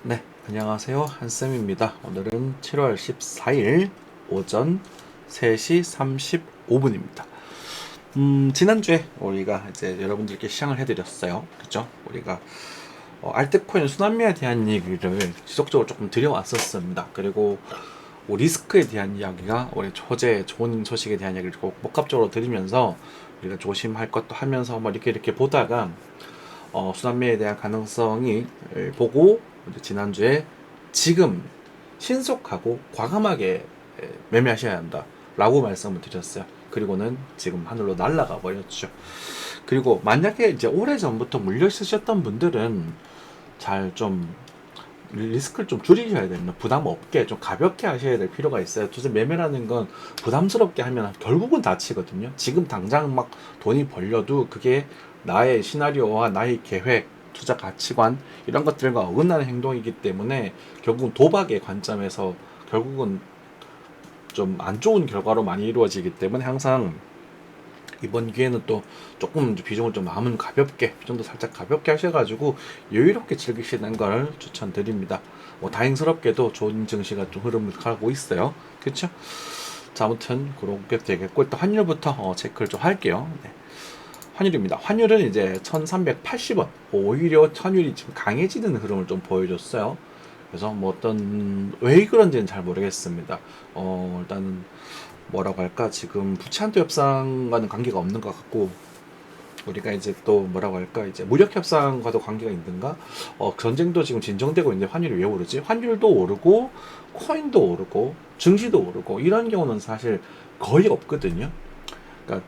네, 안녕하세요. 한쌤입니다. 오늘은 7월 14일 오전 3시 35분입니다. 지난주에 우리가 이제 여러분들께 시향을 해드렸어요. 그죠? 우리가 알트코인 순환매에 대한 얘기를 지속적으로 조금 드려왔었습니다. 그리고 리스크에 대한 이야기가 우리 호재 좋은 소식에 대한 이야기를 꼭 복합적으로 드리면서 우리가 조심할 것도 하면서 뭐 이렇게 보다가 순환매에 대한 가능성이 보고 지난주에 지금 신속하고 과감하게 매매하셔야 한다 라고 말씀을 드렸어요. 그리고는 지금 하늘로 날아가 버렸죠. 그리고 만약에 이제 오래전부터 물려 있으셨던 분들은 잘 좀 리스크를 좀 줄이셔야 됩니다. 부담 없게 좀 가볍게 하셔야 될 필요가 있어요. 도대체 매매라는 건 부담스럽게 하면 결국은 다치거든요. 지금 당장 막 돈이 벌려도 그게 나의 시나리오와 나의 계획, 투자 가치관 이런 것들과 어긋나는 행동이기 때문에 결국은 도박의 관점에서 결국은 좀 안 좋은 결과로 많이 이루어지기 때문에 항상 이번 기회는 또 조금 비중을 좀 마음은 가볍게 비중도 살짝 가볍게 하셔가지고 여유롭게 즐기시는 걸 추천드립니다. 다행스럽게도 좋은 증시가 좀 흐름을 가고 있어요. 그렇죠? 자, 아무튼 그렇게 되겠고 일단 환율부터 체크를 좀 할게요. 네. 환율입니다. 환율은 이제 1380원. 오히려 환율이 지금 강해지는 흐름을 좀 보여줬어요. 그래서 뭐 왜 그런지는 잘 모르겠습니다. 일단은 뭐라고 할까, 지금 부채한도 협상과는 관계가 없는 것 같고, 우리가 이제 또 뭐라고 할까, 이제 무력 협상과도 관계가 있는가. 전쟁도 지금 진정되고 있는데 환율이 왜 오르지? 환율도 오르고 코인도 오르고 증시도 오르고 이런 경우는 사실 거의 없거든요. 그러니까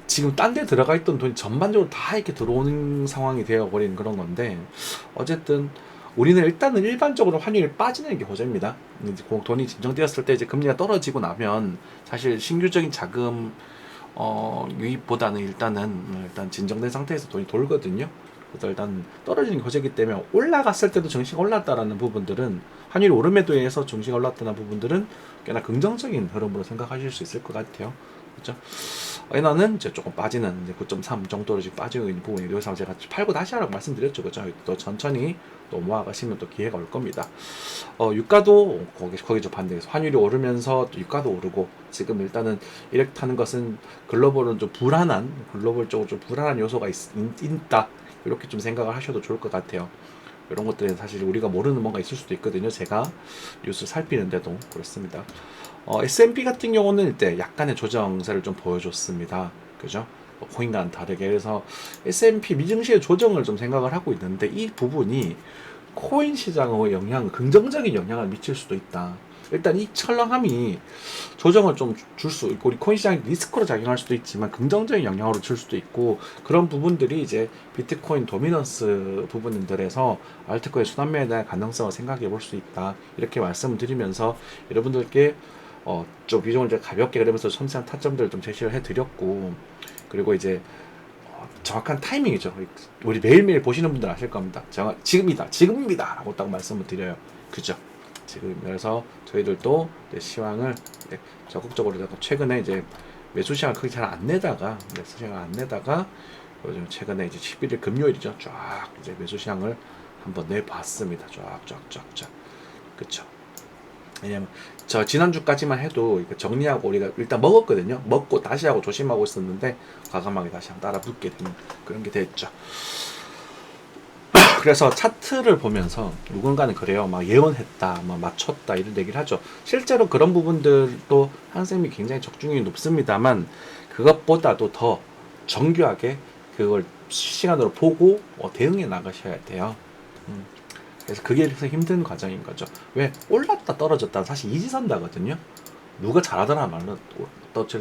지금 딴 데 들어가 있던 돈이 전반적으로 다 이렇게 들어오는 상황이 되어버린 그런 건데, 어쨌든 우리는 일단은 일반적으로 환율이 빠지는 게 호재입니다. 이제 돈이 진정되었을 때 이제 금리가 떨어지고 나면 사실 신규적인 자금 유입보다는 일단 진정된 상태에서 돈이 돌거든요. 그래서 일단 떨어지는 게 호재이기 때문에 올라갔을 때도 증시가 올랐다라는 부분들은, 환율이 오름에도 의해서 증시가 올랐다는 부분들은 꽤나 긍정적인 흐름으로 생각하실 수 있을 것 같아요. 그렇죠? 엔화는 이제 조금 빠지는 이제 9.3 정도로 지금 빠지고 있는 부분이, 여기서 제가 팔고 다시 하라고 말씀드렸죠. 그죠? 또 천천히 또 모아가시면 또 기회가 올 겁니다. 유가도 거기 좀 반대해서 환율이 오르면서 또 유가도 오르고, 지금 일단은 이렇게 타는 것은 글로벌은 좀 불안한, 글로벌적으로 좀 불안한 요소가 있다. 이렇게 좀 생각을 하셔도 좋을 것 같아요. 이런 것들은 사실 우리가 모르는 뭔가 있을 수도 있거든요. 제가 뉴스 살피는데도 그렇습니다. S&P 같은 경우는 이때 약간의 조정세를 좀 보여줬습니다. 그죠? 코인과는 다르게. 그래서 S&P 미증시의 조정을 좀 생각을 하고 있는데, 이 부분이 코인 시장의 긍정적인 영향을 미칠 수도 있다. 일단 이 철렁함이 조정을 좀 줄 수 있고, 우리 코인 시장이 리스크로 작용할 수도 있지만 긍정적인 영향으로 줄 수도 있고, 그런 부분들이 이제 비트코인 도미넌스 부분들에서 알트코인 순환매에 대한 가능성을 생각해 볼 수 있다. 이렇게 말씀을 드리면서 여러분들께 좀 비중을 좀 가볍게 그러면서 섬세한 타점들을 좀 제시를 해드렸고, 그리고 이제 정확한 타이밍이죠. 우리 매일매일 보시는 분들 아실 겁니다. 지금입니다 라고 딱 말씀을 드려요. 그죠? 지금. 그래서 저희들도 시황을 적극적으로, 최근에 이제 매수 시장을 크게 잘 안 내다가, 요즘 최근에 이제 11일 금요일이죠. 쫙 이제 매수 시장을 한번 내봤습니다. 쫙. 그쵸? 왜냐면 저 지난주까지만 해도 정리하고 우리가 일단 먹었거든요. 먹고 다시 하고 조심하고 있었는데 과감하게 다시 한번 따라 붙게 되는 그런 게 됐죠. 그래서 차트를 보면서 누군가는 그래요. 막 예언했다, 막 맞췄다 이런 얘기를 하죠. 실제로 그런 부분들도 한쌤이 굉장히 적중률이 높습니다만, 그것보다도 더 정교하게 그걸 실시간으로 보고 대응해 나가셔야 돼요. 음. 그래서 그게 힘든 과정인 거죠. 왜? 올랐다 떨어졌다 사실 이지선다거든요. 누가 잘하더라 말로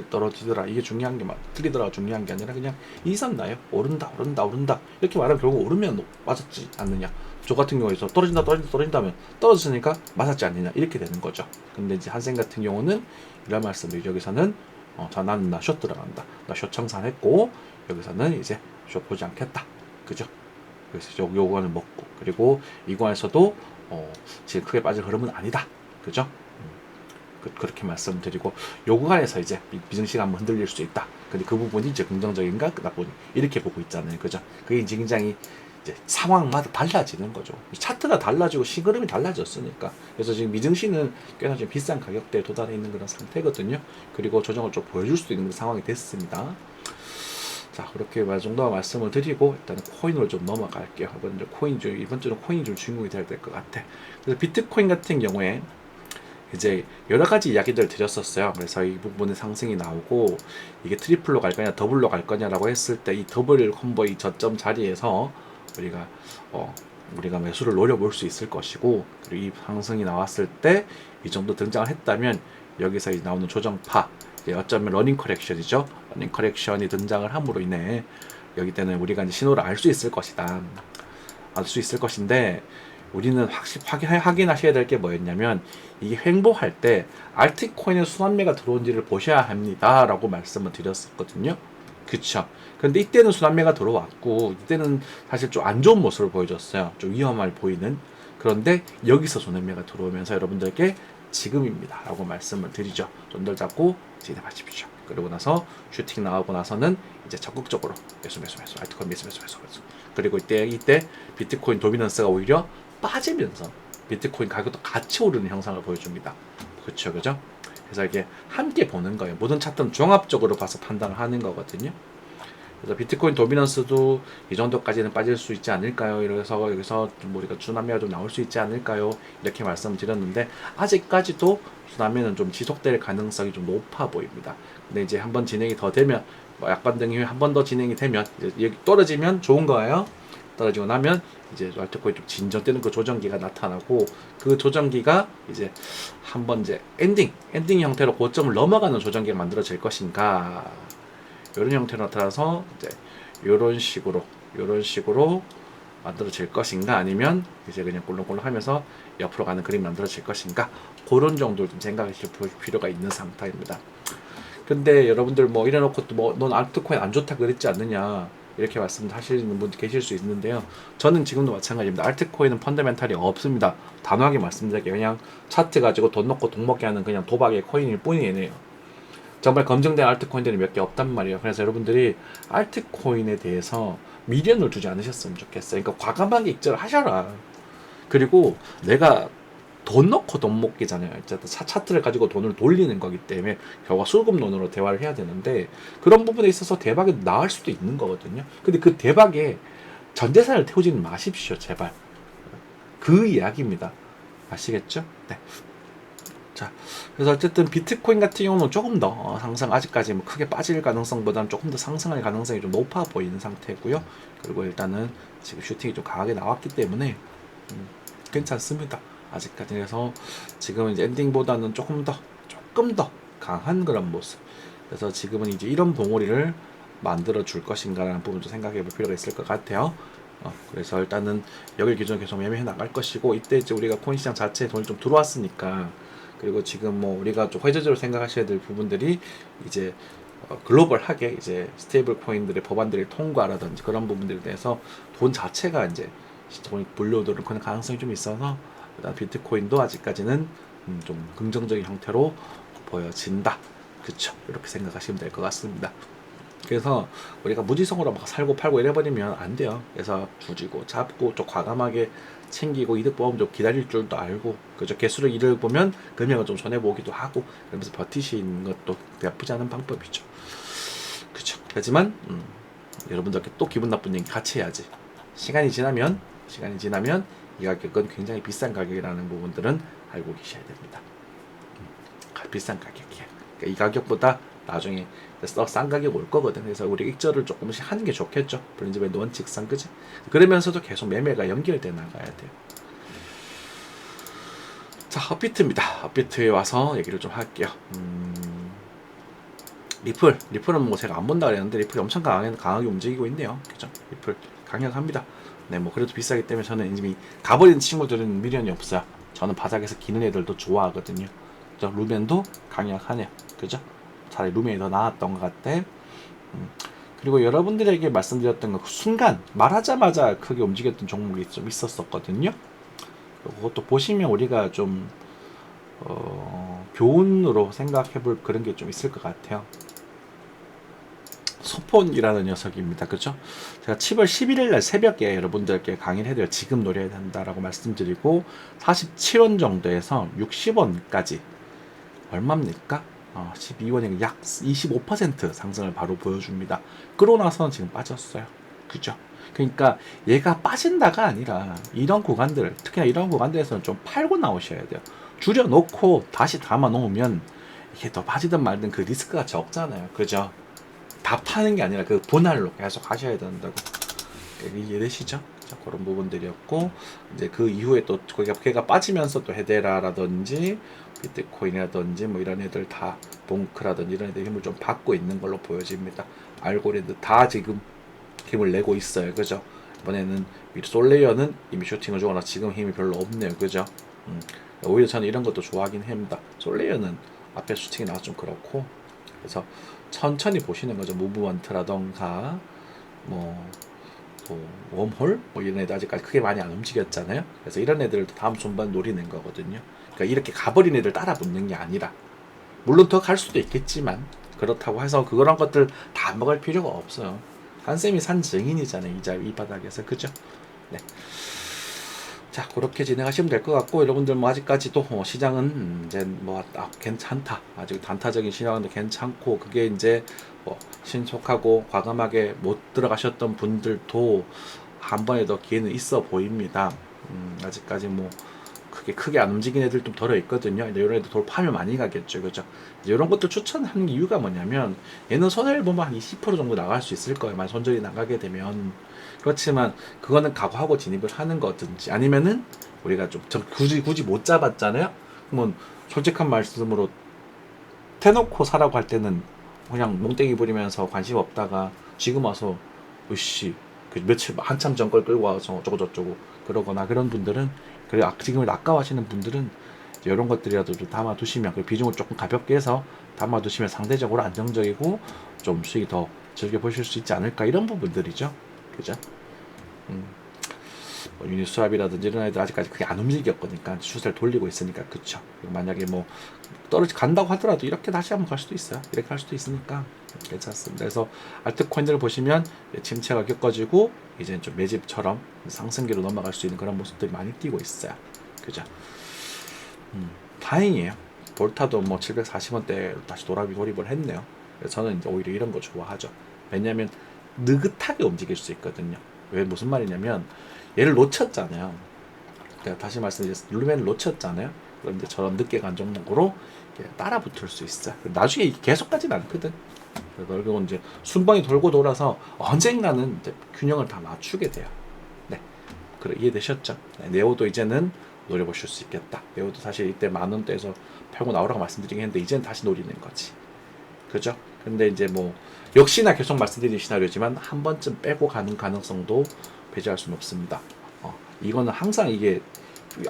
떨어지더라 이게 중요한 게 틀리더라 중요한 게 아니라 그냥 이지선나요. 오른다 이렇게 말하면 결국 오르면 맞았지 않느냐. 저 같은 경우에서 떨어진다면 떨어졌으니까 맞았지 않느냐 이렇게 되는 거죠. 근데 이제 한생 같은 경우는 이런 말씀을, 여기서는 나는 숏 들어간다, 나 숏 청산했고 여기서는 이제 숏 보지 않겠다. 그죠? 그래서 요거는 먹고, 그리고 이거에서도 지금 크게 빠질 흐름은 아니다. 그죠? 그렇게 말씀드리고, 요 구간에서 이제 비증시가 한번 흔들릴 수 있다. 근데 그 부분이 이제 긍정적인가 나쁜, 이렇게 보고 있잖아요. 그죠? 그게 굉장히 이제 상황마다 달라지는 거죠. 차트가 달라지고 시그널이 달라졌으니까. 그래서 지금 미증시는 꽤나 좀 비싼 가격대에 도달해 있는 그런 상태거든요. 그리고 조정을 좀 보여줄 수도 있는 상황이 됐습니다. 자, 그렇게 정도 말씀을 드리고 일단 코인으로 좀 넘어갈게요. 이번 주는 코인이 좀 주인공이 돼야 될 것 같아. 그래서 비트코인 같은 경우에 이제 여러 가지 이야기들을 드렸었어요. 그래서 이 부분의 상승이 나오고 이게 트리플로 갈 거냐 더블로 갈 거냐라고 했을 때 이 더블 콤보 이 저점 자리에서 우리가 매수를 노려볼 수 있을 것이고, 그리고 이 상승이 나왔을 때 이 정도 등장을 했다면 여기서 나오는 조정파, 어쩌면 러닝 커렉션이죠. 러닝 커렉션이 등장을 함으로 인해 여기 때는 우리가 이제 신호를 알 수 있을 것이다. 알 수 있을 것인데, 우리는 확인하셔야 될 게 뭐였냐면, 이게 횡보할 때 알트코인의 순환매가 들어온지를 보셔야 합니다 라고 말씀을 드렸었거든요. 그쵸. 근데 이때는 순환매가 들어왔고, 이때는 사실 좀 안 좋은 모습을 보여줬어요. 좀 위험할 보이는. 그런데 여기서 순환매가 들어오면서 여러분들께 지금입니다 라고 말씀을 드리죠. 손들 잡고 진행하십시오. 그리고 나서 슈팅 나오고 나서는 이제 적극적으로 매수 알트코인 매수. 그리고 이때 비트코인 도미넌스가 오히려 빠지면서 비트코인 가격도 같이 오르는 형상을 보여줍니다. 그쵸. 그래서 이게 함께 보는 거예요. 모든 차트는 종합적으로 봐서 판단을 하는 거거든요. 그래서 비트코인 도미넌스도 이 정도까지는 빠질 수 있지 않을까요? 이래서 여기서 좀 우리가 순환매가 좀 나올 수 있지 않을까요? 이렇게 말씀드렸는데, 아직까지도 순환매는 좀 지속될 가능성이 좀 높아 보입니다. 근데 이제 한번 진행이 더 되면, 약관등이 한 번 더 진행이 되면, 이제 여기 떨어지면 좋은 거예요. 떨어지고 나면 이제 알트코인 좀 진전되는 그 조정기가 나타나고, 그 조정기가 이제 한번 이제 엔딩 형태로 고점을 넘어가는 조정기가 만들어질 것인가, 이런 형태로 나타나서 이제 이런 식으로 만들어질 것인가, 아니면 이제 그냥 꼴렁꼴렁 하면서 옆으로 가는 그림이 만들어질 것인가, 그런 정도를 좀 생각해 볼 필요가 있는 상태입니다. 근데 여러분들 이래놓고 넌 알트코인 안 좋다 그랬지 않느냐, 이렇게 말씀하시는 분 계실 수 있는데요. 저는 지금도 마찬가지입니다. 알트코인은 펀더멘탈이 없습니다. 단호하게 말씀드릴게요. 그냥 차트 가지고 돈 넣고 돈 먹게 하는 그냥 도박의 코인일 뿐이에요. 정말 검증된 알트코인들이 몇 개 없단 말이에요. 그래서 여러분들이 알트코인에 대해서 미련을 두지 않으셨으면 좋겠어요. 그러니까 과감하게 익절을 하셔라. 그리고 내가 돈 넣고 돈 먹기잖아요. 어쨌든 차트를 가지고 돈을 돌리는 거기 때문에 결과 술금론으로 대화를 해야 되는데, 그런 부분에 있어서 대박이 나을 수도 있는 거거든요. 근데 그 대박에 전 재산을 태우지는 마십시오, 제발. 그 이야기입니다. 아시겠죠? 네. 자, 그래서 어쨌든 비트코인 같은 경우는 조금 더 상승, 아직까지 크게 빠질 가능성보다는 조금 더 상승할 가능성이 좀 높아 보이는 상태고요. 그리고 일단은 지금 슈팅이 좀 강하게 나왔기 때문에 괜찮습니다. 아직까지. 그래서 지금은 이제 엔딩보다는 조금 더 강한 그런 모습. 그래서 지금은 이제 이런 봉우리를 만들어 줄 것인가라는 부분도 생각해 볼 필요가 있을 것 같아요. 그래서 일단은 여길 기준으로 계속 매매해 나갈 것이고, 이때 이제 우리가 코인 시장 자체에 돈이 좀 들어왔으니까, 그리고 지금 우리가 좀 회전적으로 생각하셔야 될 부분들이 이제 글로벌하게 이제 스테이블 코인들의 법안들의 통과라든지 그런 부분들에 대해서 돈 자체가 이제 돈이 불려오는 그런 가능성이 좀 있어서, 일단 비트코인도 아직까지는 좀 긍정적인 형태로 보여진다. 그쵸? 이렇게 생각하시면 될 것 같습니다. 그래서 우리가 무지성으로 막 살고 팔고 이래버리면 안 돼요. 그래서 주지고 잡고 좀 과감하게 챙기고, 이득 보면 좀 기다릴 줄도 알고, 그죠? 개수를 이를 보면 금액을 좀 손해보기도 하고, 그러면서 버티시는 것도 나쁘지 않은 방법이죠. 그죠? 하지만 여러분들께 또 기분 나쁜 얘기 같이 해야지. 시간이 지나면 이 가격은 굉장히 비싼 가격이라는 부분들은 알고 계셔야 됩니다. 비싼 가격이에요. 그러니까 이 가격보다 나중에 싼 가격 올 거거든. 그래서 우리 익절을 조금씩 하는 게 좋겠죠. 브린즈밴드 원칙상, 그지? 그러면서도 계속 매매가 연결돼 나가야 돼요. 자, 업비트입니다. 업비트에 와서 얘기를 좀 할게요. 리플은 제가 안 본다 그랬는데 리플이 엄청 강하게 움직이고 있네요. 그죠? 리플 강력합니다. 네, 그래도 비싸기 때문에 저는 이미 가버린 친구들은 미련이 없어요. 저는 바닥에서 기는 애들도 좋아하거든요. 그죠? 루멘도 강력하네요. 그죠? 차라리 루멘이 더 나았던 것 같아. 그리고 여러분들에게 말씀드렸던 그 순간 말하자마자 크게 움직였던 종목이 좀 있었거든요. 그것도 보시면 우리가 좀 교훈으로 생각해볼 그런 게 좀 있을 것 같아요. 소폰이라는 녀석입니다. 그죠? 제가 7월 11일 날 새벽에 여러분들께 강의를 해드려 지금 노려야 된다라고 말씀드리고 47원 정도에서 60원까지 얼마입니까? 12원이 약 25% 상승을 바로 보여줍니다. 그러고 나서는 지금 빠졌어요. 그죠? 그러니까 얘가 빠진다가 아니라 이런 구간들, 특히나 이런 구간들에서는 좀 팔고 나오셔야 돼요. 줄여놓고 다시 담아 놓으면 이게 더 빠지든 말든 그 리스크가 적잖아요. 그죠? 다 파는 게 아니라 그 분할로 계속 하셔야 된다고. 이해되시죠? 자, 그런 부분들이었고, 이제 그 이후에 또 걔가 빠지면서 또 헤데라라든지 비트코인이라든지 뭐 이런 애들 다 봉크라든지 이런 애들 힘을 좀 받고 있는 걸로 보여집니다. 알고리즘 다 지금 힘을 내고 있어요. 그죠? 이번에는 솔레이어는 이미 슈팅을 주거나 지금 힘이 별로 없네요. 그죠? 오히려 저는 이런 것도 좋아하긴 합니다. 솔레이어는 앞에 슈팅이 나와서 좀 그렇고, 그래서 천천히 보시는 거죠. 무브먼트라던가 뭐 웜홀 뭐 이런 애들 아직까지 크게 많이 안 움직였잖아요. 그래서 이런 애들도 다음 손반 노리는 거거든요. 그러니까 이렇게 가버린 애들 따라 붙는 게 아니라, 물론 더 갈 수도 있겠지만 그렇다고 해서 그런 것들 다 먹을 필요가 없어요. 한쌤이 산 증인이잖아요. 이 바닥에서. 그죠? 네. 자, 그렇게 진행하시면 될 것 같고, 여러분들 뭐 아직까지도 시장은 이제 뭐 괜찮다, 아직 단타적인 시장은 괜찮고, 그게 이제 뭐 신속하고 과감하게 못 들어가셨던 분들도 한 번에 더 기회는 있어 보입니다. 아직까지 뭐 크게 안 움직인 애들 좀 덜어 있거든요. 이런 애들 돌파하면 많이 가겠죠. 그죠? 이런 것들 추천하는 이유가 뭐냐면, 얘는 손해를 보면 한 20% 정도 나갈 수 있을 거예요. 만약 손절이 나가게 되면. 그렇지만 그거는 각오하고 진입을 하는 거든지, 아니면은 우리가 좀 굳이 못 잡았잖아요. 그러면 솔직한 말씀으로 대놓고 사라고 할 때는 그냥 몽땡이 부리면서 관심 없다가 지금 와서 으씨 그 며칠 한참 전 걸 끌고 와서 어쩌고 그러거나, 그런 분들은, 그래 지금을 아까워하시는 분들은 이런 것들이라도 좀 담아두시면, 그 비중을 조금 가볍게 해서 담아두시면 상대적으로 안정적이고 좀 수익이 더 즐겨보실 수 있지 않을까, 이런 부분들이죠. 그죠? 뭐 유니스왑이라든지 이런 애들 아직까지 그게 안 움직였거니까 추세를 돌리고 있으니까. 그쵸? 만약에 뭐 간다고 하더라도 이렇게 다시 한번 갈 수도 있어요. 이렇게 할 수도 있으니까 괜찮습니다. 그래서 알트코인들을 보시면 침체가 겪어지고 이제 좀 매집처럼 상승기로 넘어갈 수 있는 그런 모습들이 많이 띄고 있어요. 그죠? 다행이에요. 볼타도 뭐 740원대 다시 돌입을 했네요. 그래서 저는 이제 오히려 이런 거 좋아하죠. 왜냐면 느긋하게 움직일 수 있거든요. 왜, 무슨 말이냐면, 얘를 놓쳤잖아요. 제가 다시 말씀드리겠습니다. 룰루멘을 놓쳤잖아요. 그럼 이제 저런 늦게 간 종목으로 따라 붙을 수 있어요. 나중에 계속 가진 않거든. 결국은 이제 순방이 돌고 돌아서 언젠가는 이제 균형을 다 맞추게 돼요. 네, 그래, 이해되셨죠? 네, 네오도 이제는 노려보실 수 있겠다. 네오도 사실 이때 10,000원대에서 팔고 나오라고 말씀드리긴 했는데 이제는 다시 노리는 거지. 그죠? 근데 이제 뭐 역시나 계속 말씀드린 시나리오지만 한 번쯤 빼고 가는 가능성도 배제할 수는 없습니다. 이거는 항상 이게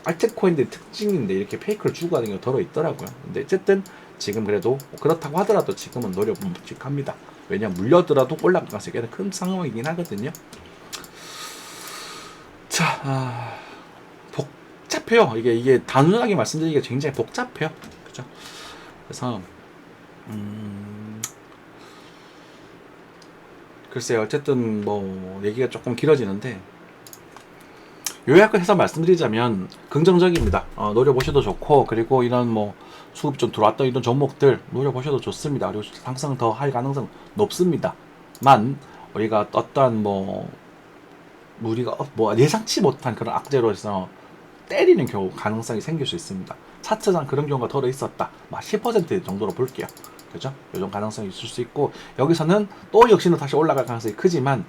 알트코인의 특징인데, 이렇게 페이크를 주고 가는 게 덜어 있더라고요. 근데 어쨌든 지금 그래도 그렇다고 하더라도 지금은 노려보면 묵직합니다. 왜냐면 물려더라도 올라갈 가능성이 꽤나 큰 상황이긴 하거든요. 자, 복잡해요. 이게 단순하게 말씀드리기가 굉장히 복잡해요. 그죠? 그래서 글쎄요, 어쨌든 뭐 얘기가 조금 길어지는데 요약해서 말씀드리자면 긍정적입니다. 노려보셔도 좋고, 그리고 이런 뭐 수급 좀 들어왔던 이런 종목들 노려보셔도 좋습니다. 그리고 항상 더 할 가능성 높습니다만, 우리가 어떠한 우리가 예상치 못한 그런 악재로 해서 때리는 경우 가능성이 생길 수 있습니다. 차트상 그런 경우가 덜어 있었다. 10% 정도로 볼게요. 그죠? 요정 가능성이 있을 수 있고, 여기서는 또 역시나 다시 올라갈 가능성이 크지만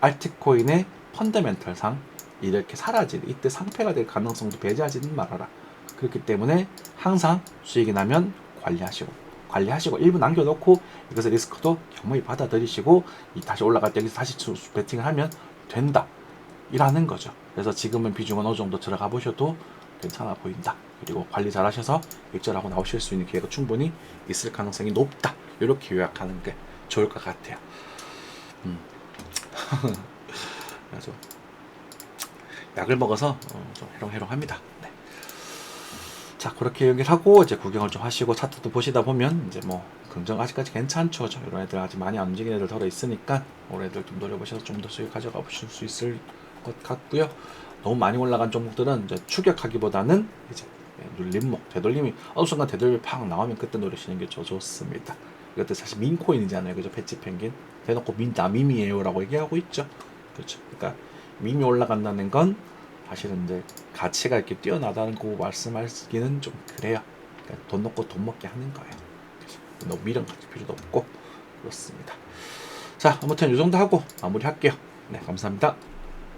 알트코인의 펀더멘털상 이렇게 사라질, 이때 상패가 될 가능성도 배제하지는 말아라. 그렇기 때문에 항상 수익이 나면 관리하시고 일부 남겨놓고, 이것의 리스크도 겸허히 받아들이시고 다시 올라갈 때 여기서 다시 베팅을 하면 된다, 이라는 거죠. 그래서 지금은 비중은 어느 정도 들어가 보셔도 괜찮아 보인다. 그리고 관리 잘 하셔서 익절하고 나오실 수 있는 기회가 충분히 있을 가능성이 높다. 이렇게 요약하는 게 좋을 것 같아요. 그래서 약을 먹어서 좀 해롱해롱합니다. 네. 자, 그렇게 얘기를 하고 이제 구경을 좀 하시고 차트도 보시다 보면 이제 뭐 긍정 아직까지 괜찮죠. 이런 애들 아직 많이 안 움직이는 애들 덜어 있으니까 올해 애들 좀 노려보셔서 좀 더 수익 가져가 보실 수 있을 것 같고요. 너무 많이 올라간 종목들은 이제 추격하기보다는 이제 눌림목, 되돌림이 어느 순간 되돌림이 팍 나오면 그때 노리시는 게 좋습니다. 이것도 사실 민코인이잖아요, 그죠? 배치 펭귄 대놓고 나 밈이에요라고 얘기하고 있죠. 그렇죠. 그러니까 밈이 올라간다는 건 사실은 이제 가치가 이렇게 뛰어나다고 말씀하기는 좀 그래요. 그러니까 돈 넣고 돈 먹게 하는 거예요. 그래서 너무 미련 가질 필요도 없고 그렇습니다. 자, 아무튼 이 정도 하고 마무리할게요. 네, 감사합니다.